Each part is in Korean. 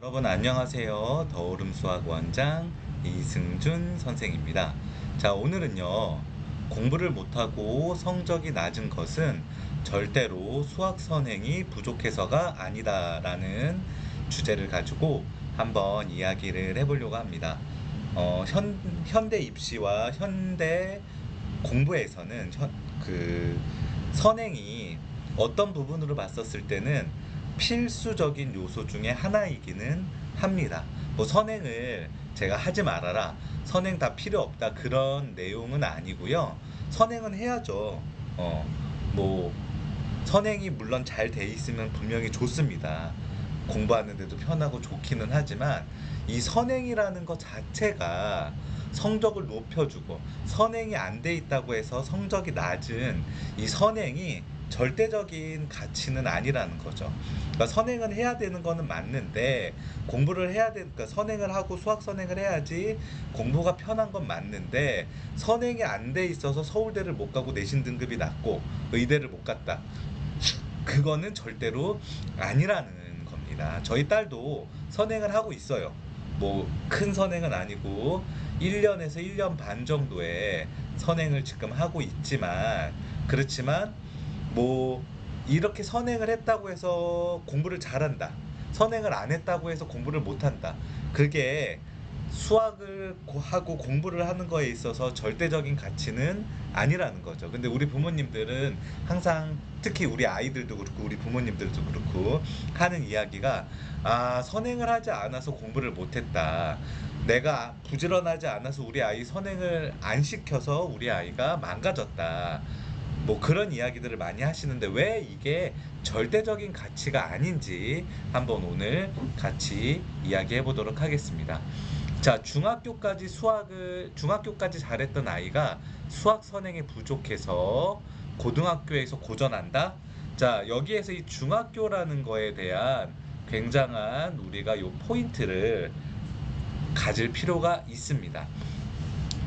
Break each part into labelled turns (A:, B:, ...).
A: 여러분 안녕하세요. 더오름 수학 원장 이승준 선생입니다. 자, 오늘은요. 공부를 못하고 성적이 낮은 것은 절대로 수학 선행이 부족해서가 아니다라는 주제를 가지고 한번 이야기를 해보려고 합니다. 현대 입시와 현대 공부에서는 선행이 어떤 부분으로 봤었을 때는 필수적인 요소 중에 하나이기는 합니다. 뭐 선행을 제가 하지 말아라, 선행 다 필요 없다 그런 내용은 아니고요. 선행은 해야죠. 뭐 선행이 물론 잘 돼 있으면 분명히 좋습니다. 공부하는데도 편하고 좋기는 하지만 이 선행이라는 것 자체가 성적을 높여주고, 선행이 안 돼 있다고 해서 성적이 낮은 이 선행이 절대적인 가치는 아니라는 거죠. 그러니까 선행은 해야 되는 거는 맞는데, 공부를 해야 그러니까 선행을 하고 수학 선행을 해야지 공부가 편한 건 맞는데, 선행이 안 돼 있어서 서울대를 못 가고 내신 등급이 낮고 의대를 못 갔다, 그거는 절대로 아니라는 겁니다. 저희 딸도 선행을 하고 있어요. 뭐 큰 선행은 아니고 1년에서 1년 반 정도의 선행을 지금 하고 있지만, 그렇지만 뭐 이렇게 선행을 했다고 해서 공부를 잘한다, 선행을 안 했다고 해서 공부를 못한다, 그게 수학을 하고 공부를 하는 거에 있어서 절대적인 가치는 아니라는 거죠. 근데 우리 부모님들은 항상, 특히 우리 아이들도 그렇고 우리 부모님들도 그렇고 하는 이야기가, 아, 선행을 하지 않아서 공부를 못했다, 내가 부지런하지 않아서 우리 아이 선행을 안 시켜서 우리 아이가 망가졌다, 뭐 그런 이야기들을 많이 하시는데, 왜 이게 절대적인 가치가 아닌지 한번 오늘 같이 이야기해 보도록 하겠습니다. 자, 중학교까지 잘했던 아이가 수학 선행에 부족해서 고등학교에서 고전한다? 자, 여기에서 이 중학교라는 거에 대한 굉장한 우리가 요 포인트를 가질 필요가 있습니다.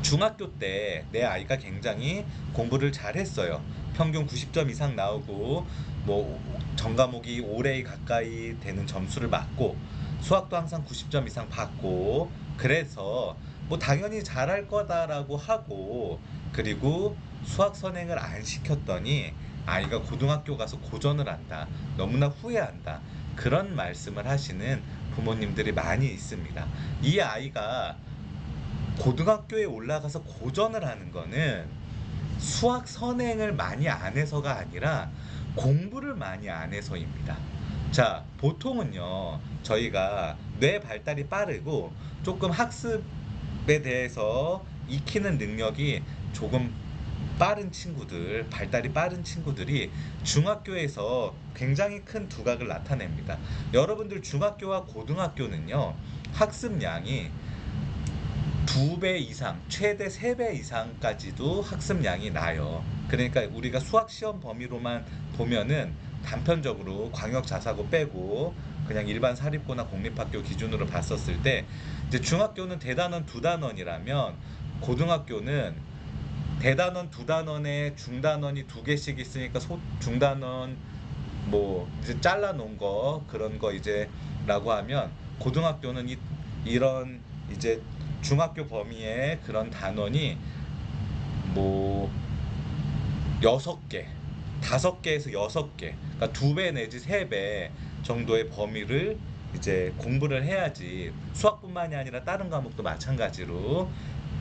A: 중학교 때 내 아이가 굉장히 공부를 잘했어요. 평균 90점 이상 나오고, 뭐 전과목이 5레 가까이 되는 점수를 맞고, 수학도 항상 90점 이상 받고, 그래서 뭐 당연히 잘할 거다라고 하고, 그리고 수학 선행을 안 시켰더니 아이가 고등학교 가서 고전을 한다, 너무나 후회한다, 그런 말씀을 하시는 부모님들이 많이 있습니다. 이 아이가 고등학교에 올라가서 고전을 하는 거는 수학 선행을 많이 안 해서가 아니라 공부를 많이 안 해서입니다. 자, 보통은요, 저희가 뇌 발달이 빠르고 조금 학습에 대해서 익히는 능력이 조금 빠른 친구들, 발달이 빠른 친구들이 중학교에서 굉장히 큰 두각을 나타냅니다. 여러분들 중학교와 고등학교는요, 학습량이 2배 이상, 최대 3배 이상까지도 학습량이 나요. 그러니까 우리가 수학 시험 범위로만 보면은 단편적으로 광역 자사고 빼고 그냥 일반 사립고나 공립학교 기준으로 봤었을 때, 이제 중학교는 대단원 2단원이라면 고등학교는 대단원 2단원에 중단원이 2개씩 있으니까 중단원 뭐 이제 잘라 놓은 거, 그런 거 이제라고 하면, 고등학교는 이런 이제 중학교 범위의 그런 단원이 뭐 6개, 5개에서 6개, 그러니까 2배 내지 3배 정도의 범위를 이제 공부를 해야지 수학뿐만이 아니라 다른 과목도 마찬가지로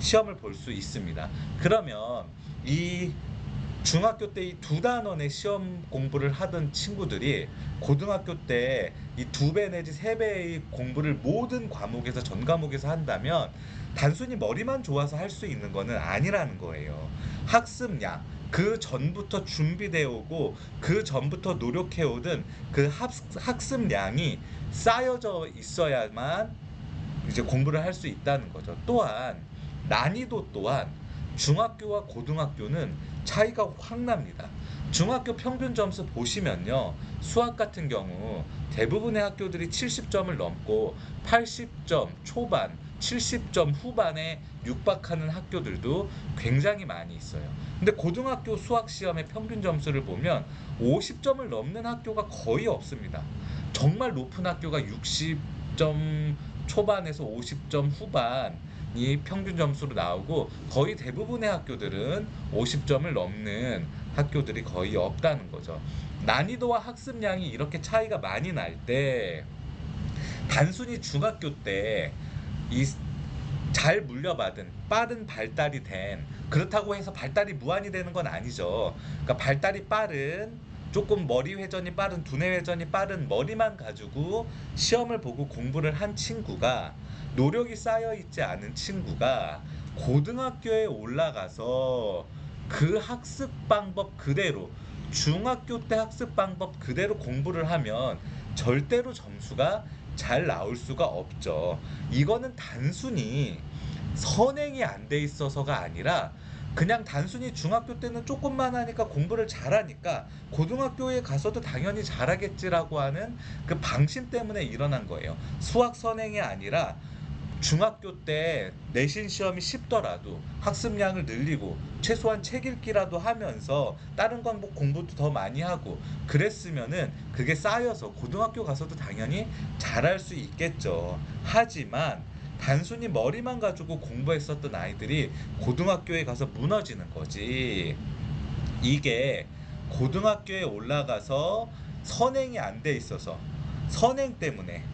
A: 시험을 볼 수 있습니다. 그러면 이 중학교 때 이 2단원의 시험 공부를 하던 친구들이 고등학교 때 이 2배 내지 3배의 공부를 모든 과목에서, 전 과목에서 한다면 단순히 머리만 좋아서 할 수 있는 거는 아니라는 거예요. 학습량, 그 전부터 준비되어 오고 그 전부터 노력해 오던 그 학습량이 쌓여져 있어야만 이제 공부를 할 수 있다는 거죠. 또한 난이도 또한 중학교와 고등학교는 차이가 확 납니다. 중학교 평균 점수 보시면요, 수학 같은 경우 대부분의 학교들이 70점을 넘고 80점 초반, 70점 후반에 육박하는 학교들도 굉장히 많이 있어요. 근데 고등학교 수학 시험의 평균 점수를 보면 50점을 넘는 학교가 거의 없습니다. 정말 높은 학교가 60, 50점 초반에서 50점 후반이 평균 점수로 나오고 거의 대부분의 학교들은 50점을 넘는 학교들이 거의 없다는 거죠. 난이도와 학습량이 이렇게 차이가 많이 날 때 단순히 중학교 때 이 잘 물려받은 빠른 발달이 된, 그렇다고 해서 발달이 무한이 되는 건 아니죠. 그러니까 발달이 빠른, 조금 머리 회전이 빠른, 두뇌 회전이 빠른 머리만 가지고 시험을 보고 공부를 한 친구가, 노력이 쌓여 있지 않은 친구가 고등학교에 올라가서 그 학습 방법 그대로, 중학교 때 학습 방법 그대로 공부를 하면 절대로 점수가 잘 나올 수가 없죠. 이거는 단순히 선행이 안 돼 있어서가 아니라 그냥 단순히 중학교 때는 조금만 하니까 공부를 잘하니까 고등학교에 가서도 당연히 잘하겠지라고 하는 그 방심 때문에 일어난 거예요. 수학 선행이 아니라 중학교 때 내신 시험이 쉽더라도 학습량을 늘리고 최소한 책 읽기라도 하면서 다른 과목 공부도 더 많이 하고 그랬으면은 그게 쌓여서 고등학교 가서도 당연히 잘할 수 있겠죠. 하지만 단순히 머리만 가지고 공부했었던 아이들이 고등학교에 가서 무너지는 거지. 이게 고등학교에 올라가서 선행이 안 돼 있어서, 선행 때문에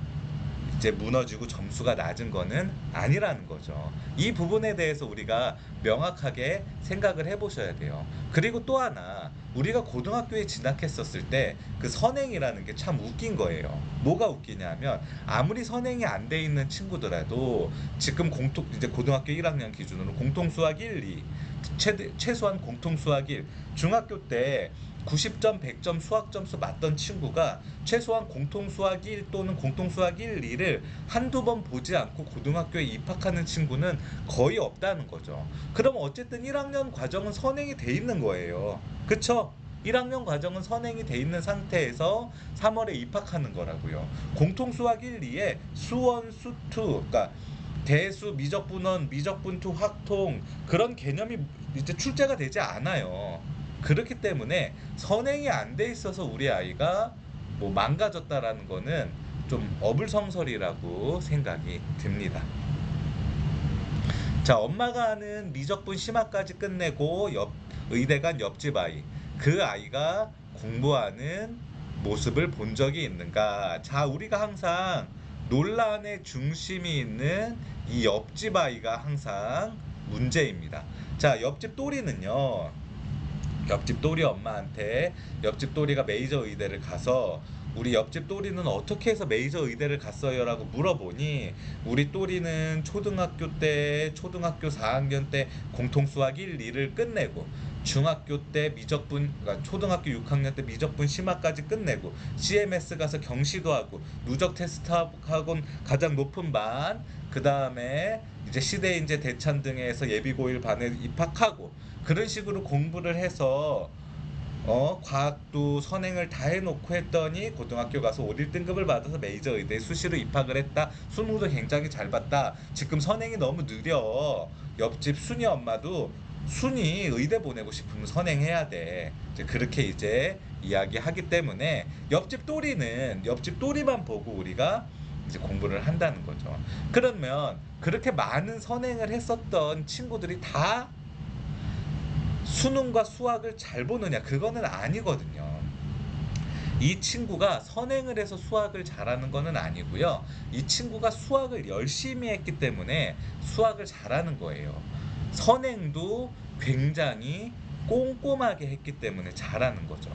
A: 이제 무너지고 점수가 낮은 거는 아니라는 거죠. 이 부분에 대해서 우리가 명확하게 생각을 해보셔야 돼요. 그리고 또 하나, 우리가 고등학교에 진학했었을 때 그 선행이라는 게 참 웃긴 거예요. 뭐가 웃기냐면 아무리 선행이 안 돼 있는 친구더라도 지금 이제 고등학교 1학년 기준으로 공통수학 1, 2, 최소한 공통수학 1, 중학교 때 90점, 100점 수학 점수 맞던 친구가 최소한 공통수학 1 또는 공통수학 1, 2를 한두 번 보지 않고 고등학교에 입학하는 친구는 거의 없다는 거죠. 그럼 어쨌든 1학년 과정은 선행이 돼 있는 거예요. 그쵸? 1학년 과정은 선행이 돼 있는 상태에서 3월에 입학하는 거라고요. 공통수학 1, 2에 수원, 수투, 그러니까 대수, 미적분원, 미적분투, 확통 그런 개념이 이제 출제가 되지 않아요. 그렇기 때문에 선행이 안 돼 있어서 우리 아이가 뭐 망가졌다라는 거는 좀 어불성설이라고 생각이 듭니다. 자, 엄마가 하는 미적분 심화까지 끝내고 의대 간 옆집 아이, 그 아이가 공부하는 모습을 본 적이 있는가? 자, 우리가 항상 논란의 중심이 있는 이 옆집 아이가 항상 문제입니다. 자, 옆집 또리는요, 옆집 또리 엄마한테 옆집 또리가 메이저 의대를 가서 우리 옆집 또리는 어떻게 해서 메이저 의대를 갔어요? 라고 물어보니 우리 또리는 초등학교 4학년 때 공통수학 1, 2를 끝내고 중학교 때 그러니까 초등학교 6학년 때 미적분 심화까지 끝내고 CMS 가서 경시도 하고 누적 테스트 학원 가장 높은 반, 그 다음에 이제 시대인재 대찬 등에서 예비고일 반에 입학하고 그런 식으로 공부를 해서 과학도 선행을 다 해놓고 했더니 고등학교 가서 5, 1등급을 받아서 메이저 의대에 수시로 입학을 했다. 수능도 굉장히 잘 봤다. 지금 선행이 너무 느려. 옆집 순이 엄마도 순이 의대 보내고 싶으면 선행해야 돼. 이제 그렇게 이제 이야기하기 때문에 옆집 또리만 보고 우리가 이제 공부를 한다는 거죠. 그러면 그렇게 많은 선행을 했었던 친구들이 다 수능과 수학을 잘 보느냐? 그거는 아니거든요. 이 친구가 선행을 해서 수학을 잘하는 거는 아니고요. 이 친구가 수학을 열심히 했기 때문에 수학을 잘하는 거예요. 선행도 굉장히 꼼꼼하게 했기 때문에 잘하는 거죠.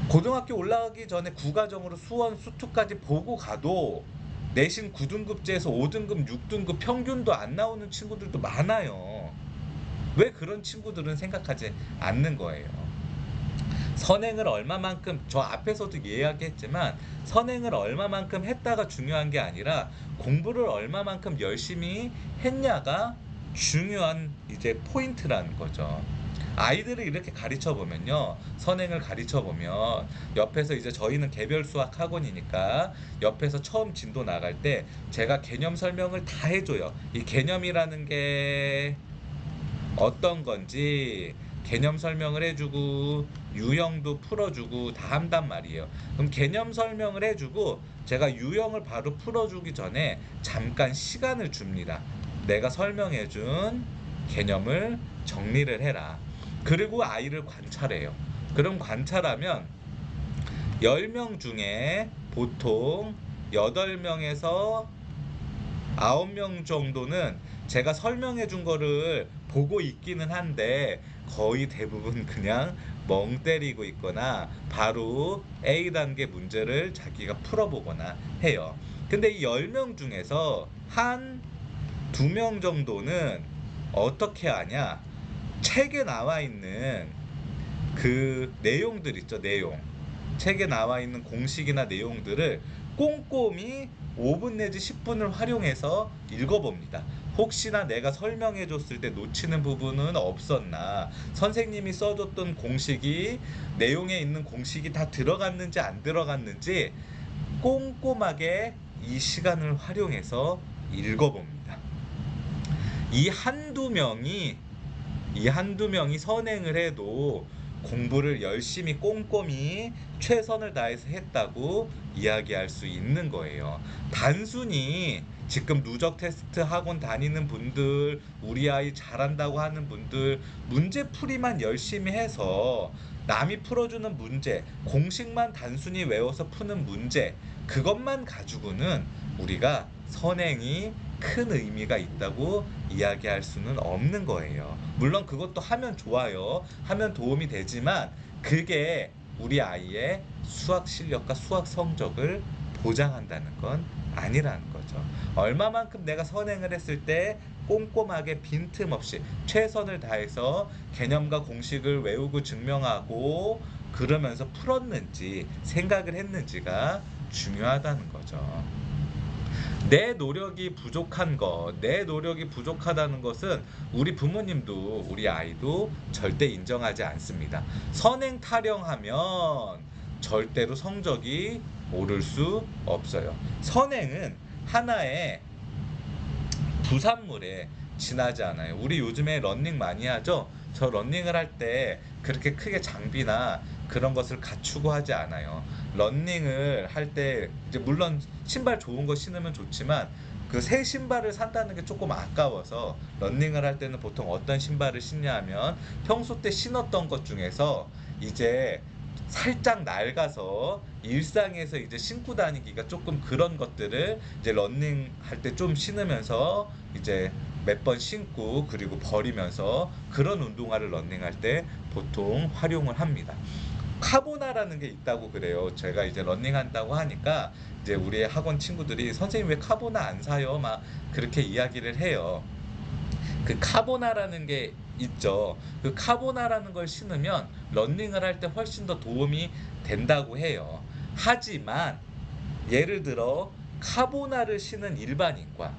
A: 고등학교 올라가기 전에 국가정으로 수원, 수투까지 보고 가도 내신 9등급제에서 5등급, 6등급 평균도 안 나오는 친구들도 많아요. 왜 그런 친구들은 생각하지 않는 거예요? 선행을 얼마만큼, 저 앞에서도 이야기했지만 선행을 얼마만큼 했다가 중요한 게 아니라 공부를 얼마만큼 열심히 했냐가 중요한 이제 포인트라는 거죠. 아이들을 이렇게 가르쳐 보면요, 선행을 가르쳐 보면 옆에서 이제 저희는 개별 수학 학원이니까 옆에서 처음 진도 나갈 때 제가 개념 설명을 다 해줘요. 이 개념이라는 게 어떤 건지, 개념 설명을 해주고 유형도 풀어주고 다 한단 말이에요. 그럼 개념 설명을 해주고 제가 유형을 바로 풀어주기 전에 잠깐 시간을 줍니다. 내가 설명해준 개념을 정리를 해라. 그리고 아이를 관찰해요. 그럼 관찰하면 10명 중에 보통 8명에서 9명 정도는 제가 설명해 준 거를 보고 있기는 한데 거의 대부분 그냥 멍 때리고 있거나 바로 A 단계 문제를 자기가 풀어보거나 해요. 근데 이 10명 중에서 한 2명 정도는 어떻게 하냐? 책에 나와 있는 그 내용들 있죠, 내용. 책에 나와 있는 공식이나 내용들을 꼼꼼히 5분 내지 10분을 활용해서 읽어봅니다. 혹시나 내가 설명해 줬을 때 놓치는 부분은 없었나, 선생님이 써줬던 공식이, 내용에 있는 공식이 다 들어갔는지 안 들어갔는지 꼼꼼하게 이 시간을 활용해서 읽어봅니다. 이 한두 명이 이 한두 명이 선행을 해도 공부를 열심히 꼼꼼히 최선을 다해서 했다고 이야기할 수 있는 거예요. 단순히 지금 누적 테스트 학원 다니는 분들, 우리 아이 잘한다고 하는 분들, 문제풀이만 열심히 해서 남이 풀어주는 문제, 공식만 단순히 외워서 푸는 문제, 그것만 가지고는 우리가 선행이 큰 의미가 있다고 이야기할 수는 없는 거예요. 물론 그것도 하면 좋아요. 하면 도움이 되지만 그게 우리 아이의 수학 실력과 수학 성적을 보장한다는 건 아니라는 거죠. 얼마만큼 내가 선행을 했을 때 꼼꼼하게 빈틈없이 최선을 다해서 개념과 공식을 외우고 증명하고 그러면서 풀었는지 생각을 했는지가 중요하다는 거죠. 내 노력이 부족한 것, 내 노력이 부족하다는 것은 우리 부모님도 우리 아이도 절대 인정하지 않습니다. 선행 타령하면 절대로 성적이 오를 수 없어요. 선행은 하나의 부산물에 지나지 않아요. 우리 요즘에 러닝 많이 하죠? 저 러닝을 할 때 그렇게 크게 장비나 그런 것을 갖추고 하지 않아요. 러닝을 할 때 이제 물론 신발 좋은 거 신으면 좋지만 그 새 신발을 산다는 게 조금 아까워서 러닝을 할 때는 보통 어떤 신발을 신냐 하면 평소 때 신었던 것 중에서 이제 살짝 낡아서 일상에서 이제 신고 다니기가 조금 그런 것들을 이제 러닝 할 때 좀 신으면서 이제 몇 번 신고 그리고 버리면서 그런 운동화를 러닝할 때 보통 활용을 합니다. 카보나라는 게 있다고 그래요. 제가 이제 러닝한다고 하니까 이제 우리 학원 친구들이 선생님 왜 카보나 안 사요? 막 그렇게 이야기를 해요. 그 카보나라는 게 있죠. 그 카보나라는 걸 신으면 러닝을 할 때 훨씬 더 도움이 된다고 해요. 하지만 예를 들어 카보나를 신은 일반인과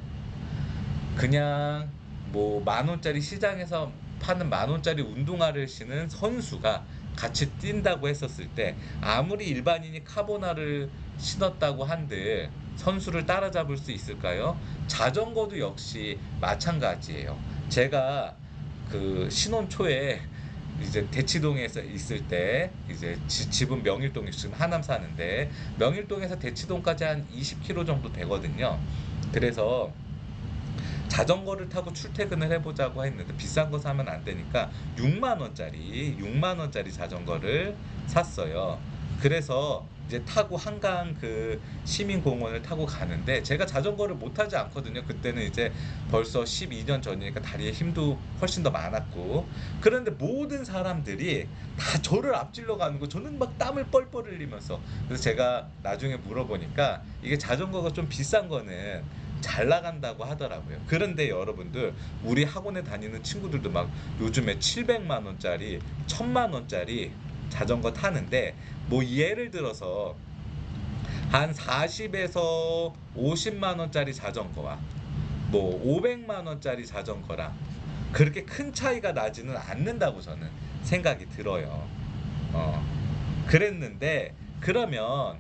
A: 그냥 뭐 10,000원짜리 시장에서 파는 10,000원짜리 운동화를 신은 선수가 같이 뛴다고 했었을 때 아무리 일반인이 카보나를 신었다고 한들 선수를 따라잡을 수 있을까요? 자전거도 역시 마찬가지예요. 제가 그 신혼 초에 이제 대치동에서 있을 때 이제 집은 명일동에 지금 하남 사는데 명일동에서 대치동까지 한 20km 정도 되거든요. 그래서 자전거를 타고 출퇴근을 해보자고 했는데 비싼 거 사면 안 되니까 6만 원짜리 자전거를 샀어요. 그래서 이제 타고 한강 그 시민공원을 타고 가는데 제가 자전거를 못 타지 않거든요. 그때는 이제 벌써 12년 전이니까 다리에 힘도 훨씬 더 많았고 그런데 모든 사람들이 다 저를 앞질러 가는 거 저는 막 땀을 뻘뻘 흘리면서 그래서 제가 나중에 물어보니까 이게 자전거가 좀 비싼 거는 잘 나간다고 하더라고요. 그런데 여러분들 우리 학원에 다니는 친구들도 막 요즘에 700만 원짜리 1000만 원짜리 자전거 타는데 뭐 예를 들어서 한 40에서 50만 원짜리 자전거와 뭐 500만 원짜리 자전거랑 그렇게 큰 차이가 나지는 않는다고 저는 생각이 들어요. 그랬는데 그러면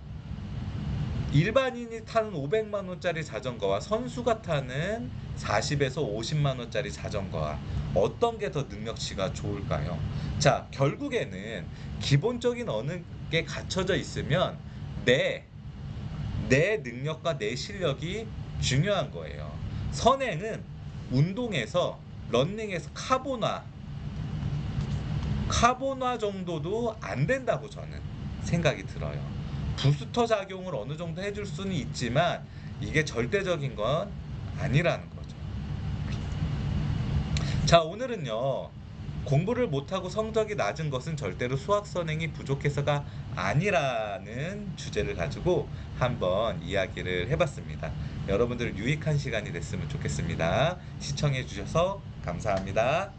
A: 일반인이 타는 500만 원짜리 자전거와 선수가 타는 40에서 50만 원짜리 자전거와 어떤 게 더 능력치가 좋을까요? 자, 결국에는 기본적인 어느 게 갖춰져 있으면 내, 내 능력과 내 실력이 중요한 거예요. 선행은 운동에서, 런닝에서 카보나 정도도 안 된다고 저는 생각이 들어요. 부스터 작용을 어느 정도 해줄 수는 있지만 이게 절대적인 건 아니라는 거죠. 자, 오늘은요. 공부를 못하고 성적이 낮은 것은 절대로 수학 선행이 부족해서가 아니라는 주제를 가지고 한번 이야기를 해봤습니다. 여러분들 유익한 시간이 됐으면 좋겠습니다. 시청해 주셔서 감사합니다.